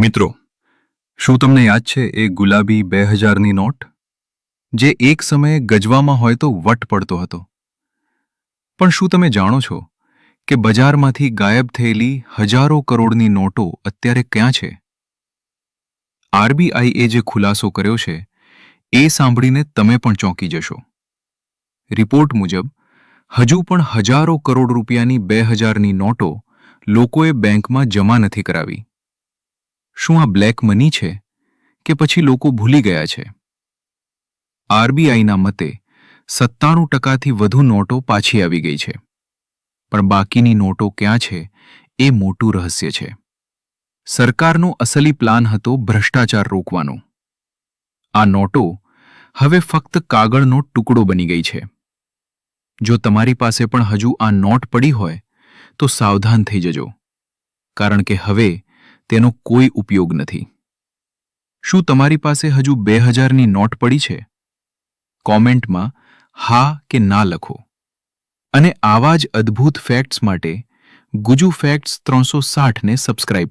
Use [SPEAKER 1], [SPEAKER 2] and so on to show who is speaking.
[SPEAKER 1] મિત્રો, શું તમને યાદ છે એ ગુલાબી 2000ની નોટ જે એક સમયે ગજવામાં હોય તો વટ પડતો હતો? પણ શું તમે જાણો છો કે બજારમાંથી ગાયબ થયેલી હજારો કરોડની નોટો અત્યારે ક્યાં છે? આરબીઆઈએ જે ખુલાસો કર્યો છે એ સાંભળીને તમે પણ ચોંકી જશો. રિપોર્ટ મુજબ હજુ પણ હજારો કરોડ રૂપિયાની 2000ની નોટો લોકોએ બેંકમાં જમા નથી કરાવી. શું આ બ્લેક મની છે કે પછી લોકો ભૂલી ગયા છે? આરબીઆઈના મતે 97% વધુ નોટો પાછી આવી ગઈ છે, પણ બાકીની નોટો ક્યાં છે એ મોટું રહસ્ય છે. સરકારનો અસલી પ્લાન હતો ભ્રષ્ટાચાર રોકવાનો. આ નોટો હવે ફક્ત કાગળનો ટુકડો બની ગઈ છે. જો તમારી પાસે પણ હજુ આ નોટ પડી હોય તો સાવધાન થઈ જજો, કારણ કે હવે તેનો કોઈ ઉપયોગ નથી. શું તમારી પાસે હજુ 2000ની નોટ પડી છે? કોમેન્ટમાં હા કે ના લખો. અને આવા જ અદ્ભુત ફેક્ટ્સ માટે ગુજુ ફેક્ટ્સ 360ને સબસ્ક્રાઇબ કરો.